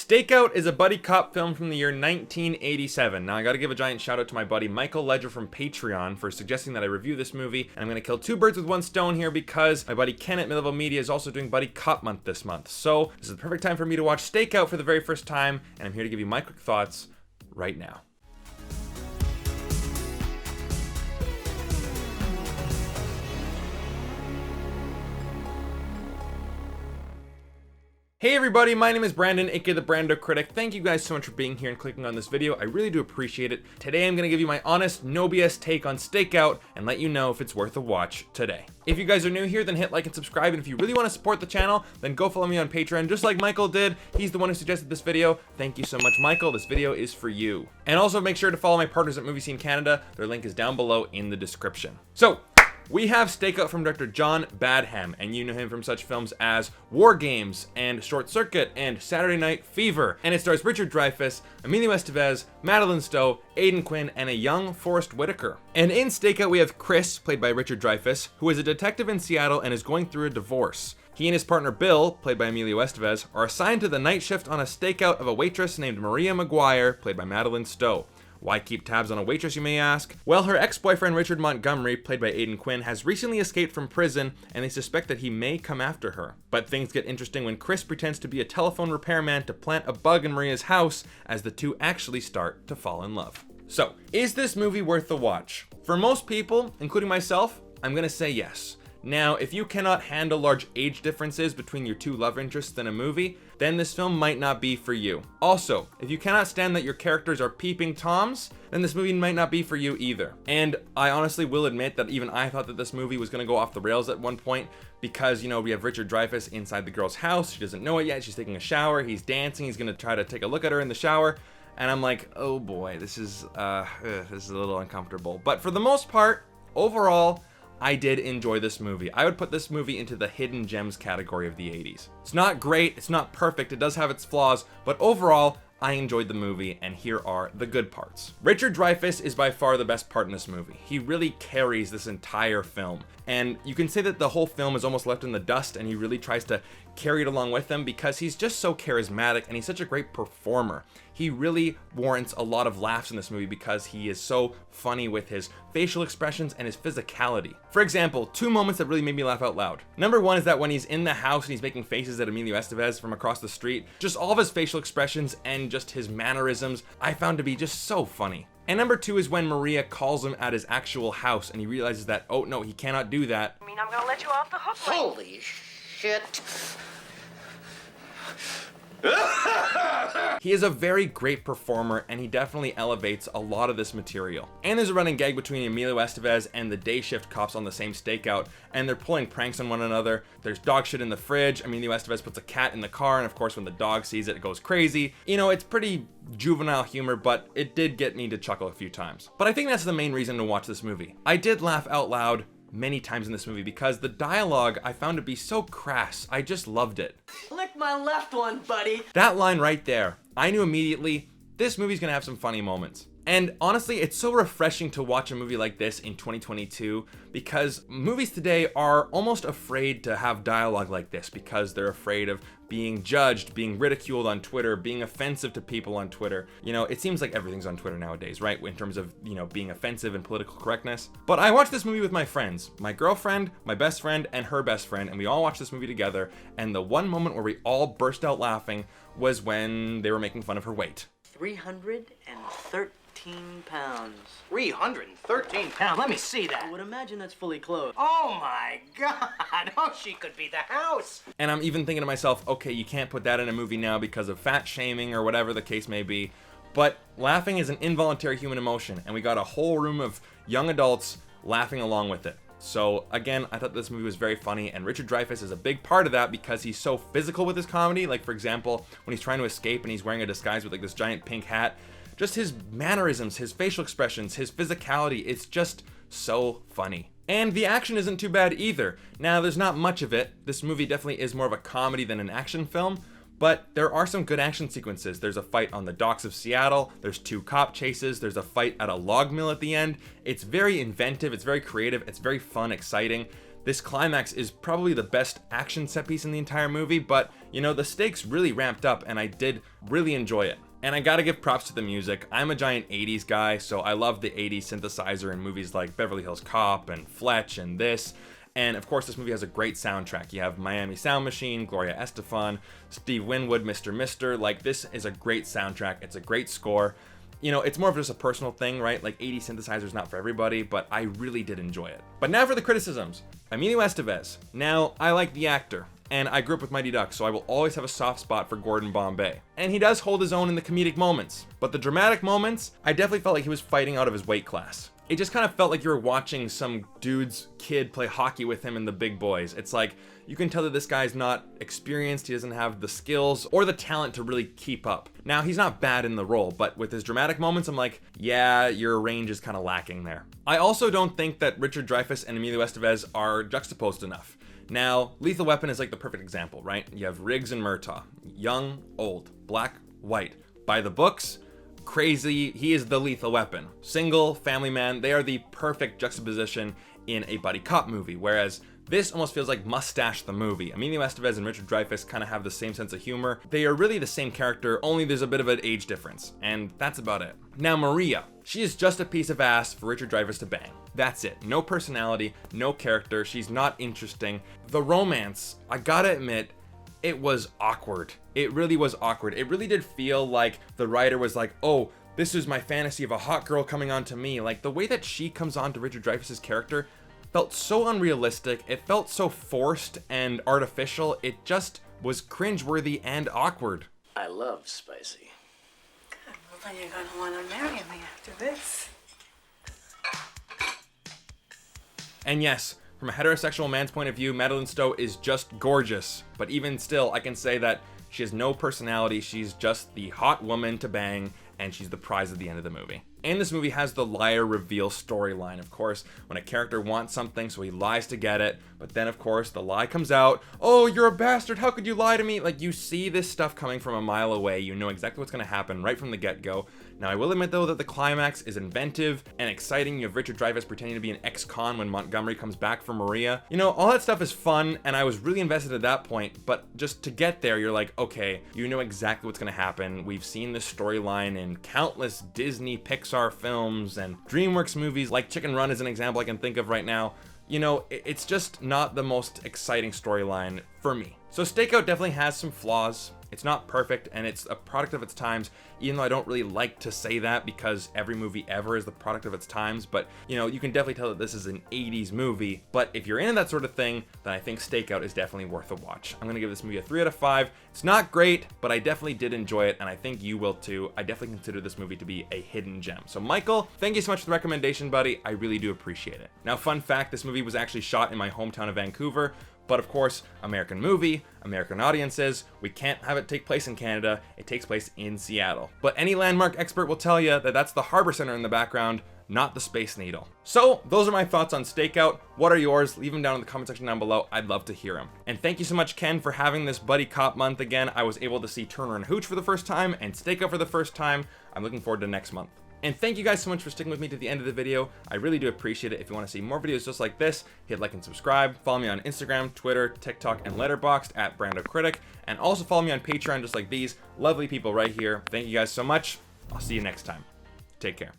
Stakeout is a buddy cop film from the year 1987. Now I gotta give a giant shout out to my buddy Michael Ledger from Patreon for suggesting that I review this movie, and I'm gonna kill two birds with one stone here because my buddy Ken at Mid-Level Media is also doing Buddy Cop Month this month. So this is the perfect time for me to watch Stakeout for the very first time, and I'm here to give you my quick thoughts right now. Hey everybody, my name is Brandon, aka the BrandoCritic. Thank you guys so much for being here and clicking on this video. I really do appreciate it. Today I'm going to give you my honest, no BS take on Stakeout and let you know if it's worth a watch today. If you guys are new here, then hit like and subscribe, and if you really want to support the channel, then go follow me on Patreon just like Michael did. He's the one who suggested this video. Thank you so much, Michael. This video is for you. And also make sure to follow my partners at Movie Scene Canada. Their link is down below in the description. So, we have Stakeout from director John Badham, and you know him from such films as War Games and Short Circuit and Saturday Night Fever. And it stars Richard Dreyfuss, Emilio Estevez, Madeleine, Stowe, Aidan, Quinn, and a young Forrest Whitaker. And in Stakeout we have Chris, played by Richard Dreyfuss, who is a detective in Seattle and is going through a divorce. He and his partner Bill, played by Emilio Estevez, are assigned to the night shift on a stakeout of a waitress named Maria McGuire, played by Madeleine Stowe. Why keep tabs on a waitress, you may ask? Well, her ex-boyfriend Richard Montgomery, played by Aidan Quinn, has recently escaped from prison, and they suspect that he may come after her. But things get interesting when Chris pretends to be a telephone repairman to plant a bug in Maria's house, as the two actually start to fall in love. So, is this movie worth the watch? For most people, including myself, I'm gonna say yes. Now, if you cannot handle large age differences between your two love interests in a movie, then this film might not be for you. Also, if you cannot stand that your characters are peeping Toms, then this movie might not be for you either. And I honestly will admit that even I thought that this movie was gonna go off the rails at one point because, you know, we have Richard Dreyfuss inside the girl's house. She doesn't know it yet. She's taking a shower. He's dancing. He's gonna try to take a look at her in the shower. And I'm like, oh boy, this is a little uncomfortable. But for the most part, overall, I did enjoy this movie. I would put this movie into the hidden gems category of the 80s. It's not great, it's not perfect, it does have its flaws, but overall, I enjoyed the movie, and here are the good parts. Richard Dreyfuss is by far the best part in this movie. He really carries this entire film. And you can say that the whole film is almost left in the dust, and he really tries to carry it along with him because he's just so charismatic and he's such a great performer. He really warrants a lot of laughs in this movie because he is so funny with his facial expressions and his physicality. For example, two moments that really made me laugh out loud. Number one is that when he's in the house and he's making faces at Emilio Estevez from across the street, just all of his facial expressions and just his mannerisms I found to be just so funny. And number two is when Maria calls him at his actual house and he realizes that, oh no, he cannot do that. I mean, I'm gonna let you off the hook. Holy shit. He is a very great performer, and he definitely elevates a lot of this material. And there's a running gag between Emilio Estevez and the day shift cops on the same stakeout, and they're pulling pranks on one another. There's dog shit in the fridge. Emilio Estevez puts a cat in the car, and of course when the dog sees it, it goes crazy. You know, it's pretty juvenile humor, but it did get me to chuckle a few times. But I think that's the main reason to watch this movie. I did laugh out loud many times in this movie because the dialogue I found to be so crass. I just loved it. Lick my left one, buddy. That line right there, I knew immediately this movie's gonna have some funny moments. And honestly, it's so refreshing to watch a movie like this in 2022 because movies today are almost afraid to have dialogue like this because they're afraid of being judged, being ridiculed on Twitter, being offensive to people on Twitter. You know, it seems like everything's on Twitter nowadays, right? In terms of, you know, being offensive and political correctness. But I watched this movie with my friends, my girlfriend, my best friend, and her best friend, and we all watched this movie together. And the one moment where we all burst out laughing was when they were making fun of her weight. 313 pounds. 313 pounds? Let me see that. I would imagine that's fully clothed. Oh my God. Oh, she could be the house. And I'm even thinking to myself, okay, you can't put that in a movie now because of fat shaming or whatever the case may be. But laughing is an involuntary human emotion, and we got a whole room of young adults laughing along with it. So again, I thought this movie was very funny, and Richard Dreyfuss is a big part of that because he's so physical with his comedy. Like, for example, when he's trying to escape and he's wearing a disguise with like this giant pink hat, just his mannerisms, his facial expressions, his physicality, it's just so funny. And the action isn't too bad either. Now, there's not much of it. This movie definitely is more of a comedy than an action film, but there are some good action sequences. There's a fight on the docks of Seattle, there's two cop chases, there's a fight at a log mill at the end. It's very inventive, it's very creative, it's very fun, exciting. This climax is probably the best action set piece in the entire movie, but you know, the stakes really ramped up and I did really enjoy it. And I gotta give props to the music. I'm a giant 80s guy, so I love the 80s synthesizer in movies like Beverly Hills Cop and Fletch and this. And of course, this movie has a great soundtrack. You have Miami Sound Machine, Gloria Estefan, Steve Winwood, Mr. Mister. Like, this is a great soundtrack. It's a great score. You know, it's more of just a personal thing, right? Like, 80s synthesizer's not for everybody, but I really did enjoy it. But now for the criticisms. Emilio Estevez. Now, I like the actor, and I grew up with Mighty Ducks, so I will always have a soft spot for Gordon Bombay. And he does hold his own in the comedic moments, but the dramatic moments, I definitely felt like he was fighting out of his weight class. It just kind of felt like you were watching some dude's kid play hockey with him and the big boys. It's like, you can tell that this guy's not experienced, he doesn't have the skills or the talent to really keep up. Now, he's not bad in the role, but with his dramatic moments, I'm like, yeah, your range is kind of lacking there. I also don't think that Richard Dreyfuss and Emilio Estevez are juxtaposed enough. Now, Lethal Weapon is like the perfect example, right? You have Riggs and Murtaugh, young, old, black, white. By the books, crazy, he is the lethal weapon. Single, family man, they are the perfect juxtaposition in a buddy cop movie, whereas this almost feels like Mustache the movie. Emilio Estevez and Richard Dreyfuss kind of have the same sense of humor. They are really the same character, only there's a bit of an age difference, and that's about it. Now Maria, she is just a piece of ass for Richard Dreyfuss to bang. That's it. No personality, no character, she's not interesting. The romance, I gotta admit, it was awkward. It really was awkward. It really did feel like the writer was like, oh, this is my fantasy of a hot girl coming on to me. Like, the way that she comes on to Richard Dreyfuss's character felt so unrealistic. It felt so forced and artificial. It just was cringeworthy and awkward. I love spicy. Good. Well, then you're gonna want to marry me after this. And yes, from a heterosexual man's point of view, Madeleine Stowe is just gorgeous. But even still, I can say that she has no personality. She's just the hot woman to bang, and she's the prize at the end of the movie. And this movie has the liar reveal storyline, of course, when a character wants something, so he lies to get it, but then, of course, the lie comes out. Oh, you're a bastard, how could you lie to me? Like, you see this stuff coming from a mile away, you know exactly what's gonna happen right from the get-go. Now, I will admit, though, that the climax is inventive and exciting. You have Richard Dreyfuss pretending to be an ex-con when Montgomery comes back for Maria. You know, all that stuff is fun, and I was really invested at that point, but just to get there, you're like, okay, you know exactly what's gonna happen. We've seen this storyline in countless Disney, Pixar films, and DreamWorks movies, like Chicken Run is an example I can think of right now. You know, it's just not the most exciting storyline for me. So Stakeout definitely has some flaws. It's not perfect, and it's a product of its times, even though I don't really like to say that because every movie ever is the product of its times. But, you know, you can definitely tell that this is an 80s movie. But if you're into that sort of thing, then I think Stakeout is definitely worth a watch. I'm gonna give this movie a 3 out of 5. It's not great, but I definitely did enjoy it, and I think you will too. I definitely consider this movie to be a hidden gem. So Michael, thank you so much for the recommendation, buddy. I really do appreciate it. Now, fun fact, this movie was actually shot in my hometown of Vancouver. But of course, American movie, American audiences, we can't have it take place in Canada, it takes place in Seattle. But any landmark expert will tell you that that's the Harbor Center in the background, not the Space Needle. So, those are my thoughts on Stakeout. What are yours? Leave them down in the comment section down below, I'd love to hear them. And thank you so much, Ken, for having this Buddy Cop month again. I was able to see Turner and Hooch for the first time, and Stakeout for the first time. I'm looking forward to next month. And thank you guys so much for sticking with me to the end of the video. I really do appreciate it. If you want to see more videos just like this, hit like and subscribe. Follow me on Instagram, Twitter, TikTok, and Letterboxd at BrandoCritic. And also follow me on Patreon just like these lovely people right here. Thank you guys so much. I'll see you next time. Take care.